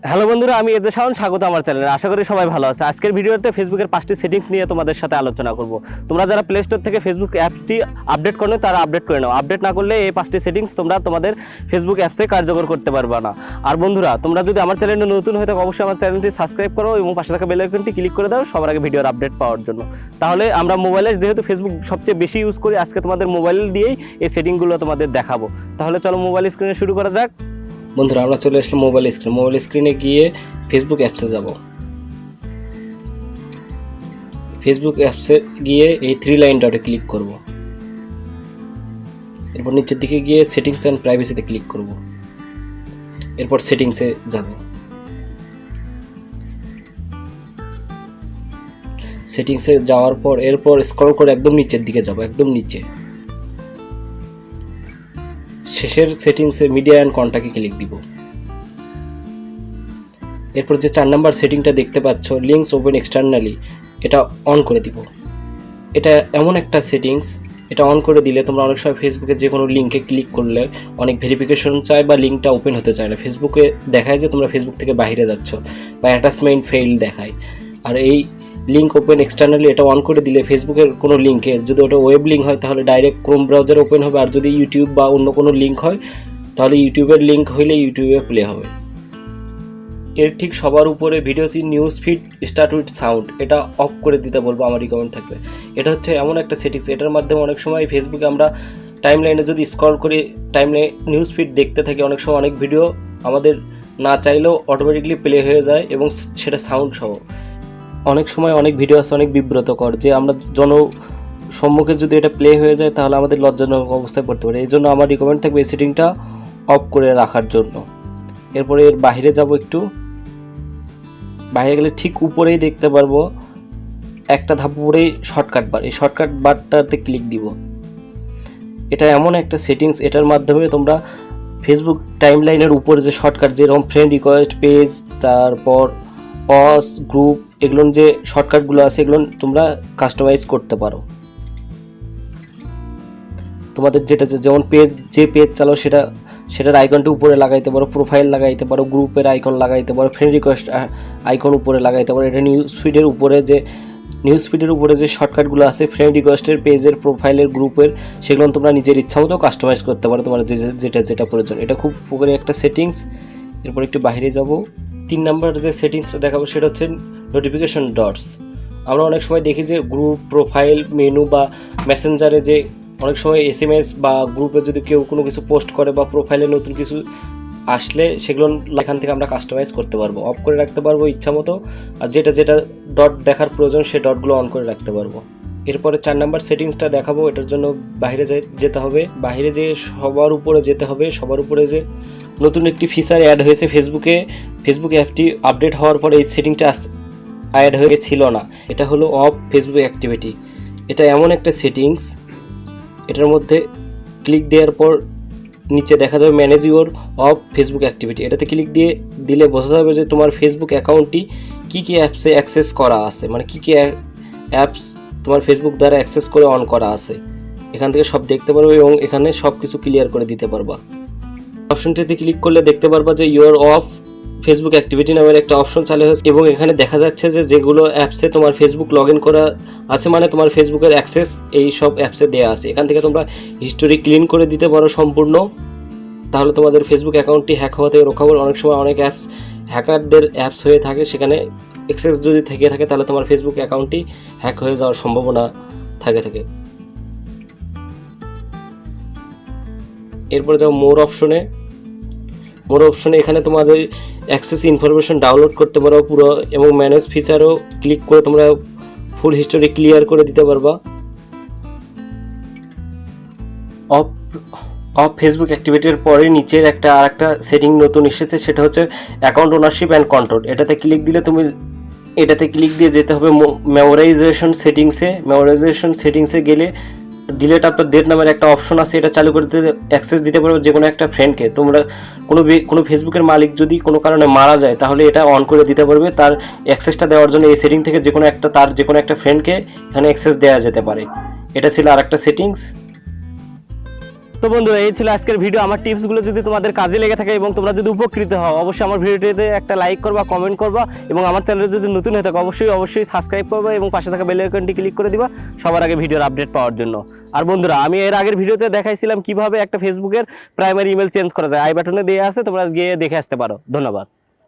Hello বন্ধুরা, আমি এজে শাওন, স্বাগত আমার চ্যানেলে। আশা করি সবাই ভালো আছে। আজকের ভিডিওতে ফেসবুকের 5টি সেটিংস নিয়ে তোমাদের সাথে আলোচনা করব। তোমরা যারা প্লে স্টোর থেকে ফেসবুক অ্যাপসটি আপডেট করো তারা আপডেট করে নাও। আপডেট না করলে এই 5টি সেটিংস তোমরা তোমাদের ফেসবুক অ্যাপসে কার্যকর করতে পারবে না। আর বন্ধুরা, তোমরা যদি আমার চ্যানেলে নতুন হয়ে থাকো অবশ্যই আমার চ্যানেলটি সাবস্ক্রাইব করো এবং পাশে থাকা বেল আইকনটি ক্লিক করে দাও সবার আগে ভিডিওর আপডেট পাওয়ার জন্য। তাহলে আমরা মোবাইলে যেহেতু ফেসবুক সবচেয়ে বেশি ইউজ করি, আজকে তোমাদের মোবাইল দিয়েই এই সেটিংগুলো তোমাদের দেখাবো। তাহলে চলো মোবাইল স্ক্রিনে শুরু করা যাক। বন্ধুরা, আমরা চলে আসলাম মোবাইল স্ক্রিনে গিয়ে ফেসবুক অ্যাপসে যাব। ফেসবুক অ্যাপসে গিয়ে এই 3 লাইন ডটে ক্লিক করব। এরপর নিচের দিকে গিয়ে সেটিংস অ্যান্ড প্রাইভেসিতে ক্লিক করব। এরপর সেটিংসে যাব। সেটিংসে যাওয়ার পর এরপর স্ক্রল করে একদম নিচের দিকে যাব, একদম নিচে শেষের সেটিংসে মিডিয়া অ্যান্ড কন্টাক্টে ক্লিক দিব। এরপর যে 4 নাম্বার সেটিংটা দেখতে পাচ্ছ, লিঙ্কস ওপেন এক্সটার্নালি, এটা অন করে দিব। এটা এমন একটা সেটিংস, এটা অন করে দিলে তোমরা অনেক সময় ফেসবুকে যে কোনো লিঙ্কে ক্লিক করলে অনেক ভেরিফিকেশন চায় বা লিঙ্কটা ওপেন হতে চায় না। ফেসবুকে দেখায় যে তোমরা ফেসবুক থেকে বাইরে যাচ্ছ বা অ্যাটাচমেন্ট ফেইল দেখায়। আর এই লিঙ্ক ওপেন এক্সটার্নালি এটা অন করে দিলে ফেসবুকের কোনো লিঙ্কে যদি ওটা ওয়েব লিঙ্ক হয় তাহলে ডাইরেক্ট ক্রোম ব্রাউজার ওপেন হবে, আর যদি ইউটিউব বা অন্য কোনো লিঙ্ক হয় তাহলে ইউটিউবের লিঙ্ক হইলে ইউটিউবে প্লে হবে। এর ঠিক সবার উপরে videos in news feed start with sound, এটা অফ করে দিতে বলবো, আমার রিকমেন্ড থাকবে। এটা হচ্ছে এমন একটা সেটিংস, এটার মাধ্যমে অনেক সময় ফেসবুকে আমরা টাইমলাইনে যদি স্ক্রল করে টাইমলাইন নিউজ ফিড দেখতে থাকি, অনেক সময় অনেক ভিডিও আমাদের না চাইলেও অটোমেটিকলি প্লে হয়ে যায় এবং সেটা সাউন্ড সহ। অনেক সময় অনেক ভিডিও আছে অনেক বিব্রতকর, যে আমরা সম্মুখে যদি এটা প্লে হয়ে যায় তাহলে আমাদের লজ্জাজনক অবস্থায় পড়তে পারে। এই জন্য আমার রিকমেন্ড থাকবে এই সেটিংটা অফ করে রাখার জন্য। এরপরে এর বাইরে যাব, একটু বাইরে গেলে ঠিক উপরেই দেখতে পারবো একটা ধাপ উপরেই শর্টকাট বার, এই শর্টকাট বারটাতে ক্লিক দিব। এটা এমন একটা সেটিংস, এটার মাধ্যমে তোমরা ফেসবুক টাইমলাইনের উপরে যে শর্টকাট, যেরকম ফ্রেন্ড রিকোয়েস্ট, পেজ, তারপর পজ, গ্রুপ, এগুলো যে শর্টকাটগুলো আছে এগুলো তোমরা কাস্টমাইজ করতে পারো। তোমাদের যেটা যেমন যে পেজ চালাও সেটার আইকনটা উপরে লাগাইতে পারো, প্রোফাইল লাগাইতে পারো, গ্রুপের আইকন লাগাইতে পারো, ফ্রেন্ড রিকোয়েস্ট আইকন উপরে লাগাইতে পারো। এটা নিউজ ফিডের উপরে যে শর্টকাটগুলো আছে ফ্রেন্ড রিকোয়েস্টের, পেজের, প্রোফাইলের, গ্রুপের, সেগুলো তোমরা নিজের ইচ্ছা মতো কাস্টমাইজ করতে পারো তোমার যেটা প্রয়োজন। এটা খুব উপকারী একটা সেটিংস। এরপর একটু বাইরে যাব। 3 নাম্বার যে সেটিংসটা দেখাবো সেটা হচ্ছে নোটিফিকেশন ডটস। আমরা অনেক সময় দেখি যে গ্রুপ, প্রোফাইল, মেনু বা মেসেঞ্জারে যে অনেক সময় SMS বা গ্রুপে যদি কেউ কোনো কিছু পোস্ট করে বা প্রোফাইলে নতুন কিছু আসলে সেগুলো এখান থেকে আমরা কাস্টমাইজ করতে পারবো, অফ করে রাখতে পারবো ইচ্ছা মতো। আর যেটা ডট দেখার প্রয়োজন সে ডটগুলো অন করে রাখতে পারবো। এরপরে 4 নাম্বার সেটিংসটা দেখাবো, এটার জন্য বাইরে যেতে হবে। বাইরে যেয়ে সবার উপরে যেতে হবে। সবার উপরে যে নতুন একটি ফিচার অ্যাড হয়েছে ফেসবুক অ্যাপটি আপডেট হওয়ার পরে এই সেটিংটা অ্যাড হয়ে ছিল না। এটা হলো অফ ফেসবুক অ্যাক্টিভিটি। এটা এমন একটা সেটিংস, এটার মধ্যে ক্লিক দেওয়ার পর নিচে দেখা যাবে manage your of Facebook activity. এটাতে ক্লিক দিলে বোঝা যাবে যে তোমার ফেসবুক অ্যাকাউন্টটি কী অ্যাপসে অ্যাক্সেস করা আছে, মানে কী অ্যাপস তোমার ফেসবুক দ্বারা অ্যাক্সেস করে অন করা আছে। এখান থেকে সব দেখতে পারবে এবং এখানে সব কিছু ক্লিয়ার করে দিতে পারবা। অপশনটিতে ক্লিক করলে দেখতে পারবা যে ইউর অফ ফেসবুক অ্যাক্টিভিটি নামের একটা অপশন চালু হয়েছে এবং এখানে দেখা যাচ্ছে যে যেগুলো অ্যাপসে তোমার ফেসবুক লগ ইন করা আছে, মানে তোমার ফেসবুকের অ্যাক্সেস এই সব অ্যাপসে দেওয়া আছে। এখান থেকে তোমরা হিস্টোরি ক্লিন করে দিতে পারো সম্পূর্ণ, তাহলে তোমাদের ফেসবুক অ্যাকাউন্টটি হ্যাক হওয়া থেকে রক্ষা করবে। অনেক সময় অনেক অ্যাপস হ্যাকারদের অ্যাপস হয়ে থাকে, সেখানে অ্যাক্সেস যদি থেকে থাকে তাহলে তোমার ফেসবুক অ্যাকাউন্টটি হ্যাক হয়ে যাওয়ার সম্ভাবনা থাকে। এরপরে যাও মোর অপশনে এখানে তোমাদের অ্যাক্সেস ইনফরমেশন ডাউনলোড করতে পারো পুরো, এবং ম্যানেজ ফিচারও ক্লিক করে তোমরা ফুল হিস্টোরি ক্লিয়ার করে দিতে পারবা। অফ ফেসবুক অ্যাক্টিভিটির পরে নিচের আরেকটা সেটিং নতুন এসেছে, সেটা হচ্ছে অ্যাকাউন্ট ওনারশিপ অ্যান্ড কন্ট্রোল। এটাতে ক্লিক দিয়ে যেতে হবে মেমোরাইজেশন সেটিংসে গেলে ডিলেট আফটার ডেট নামের একটা অপশন আছে, এটা চালু করতে অ্যাক্সেস দিতে পারবে যে কোনো একটা ফ্রেন্ডকে। তোমরা কোনো ফেসবুকের মালিক যদি কোনো কারণে মারা যায় তাহলে এটা অন করে দিতে পারবে, তার অ্যাক্সেসটা দেওয়ার জন্য এই সেটিং থেকে যে কোনো একটা ফ্রেন্ডকে এখানে অ্যাক্সেস দেওয়া যেতে পারে। এটা ছিল আরেকটা সেটিংস। তো বন্ধুরা এই ছিল আজকের ভিডিও। আমার টিপসগুলো যদি তোমাদের কাজে লেগে থাকে এবং তোমরা যদি উপকৃত হও, অবশ্যই আমার ভিডিওটিতে একটা লাইক করবা, কমেন্ট করবা এবং আমার চ্যানেলে যদি নতুন হয়ে থাকে অবশ্যই সাবস্ক্রাইব করবা এবং পাশে থাকা বেল আইকনটি ক্লিক করে দিবা সবার আগে ভিডিওর আপডেট পাওয়ার জন্য। আর বন্ধুরা আমি এর আগের ভিডিওতে দেখাইছিলাম কিভাবে একটা ফেসবুকের প্রাইমারি ইমেল চেঞ্জ করা যায়, আই বাটনে দেওয়া আছে, তোমরা গিয়ে দেখে আসতে পারো। ধন্যবাদ।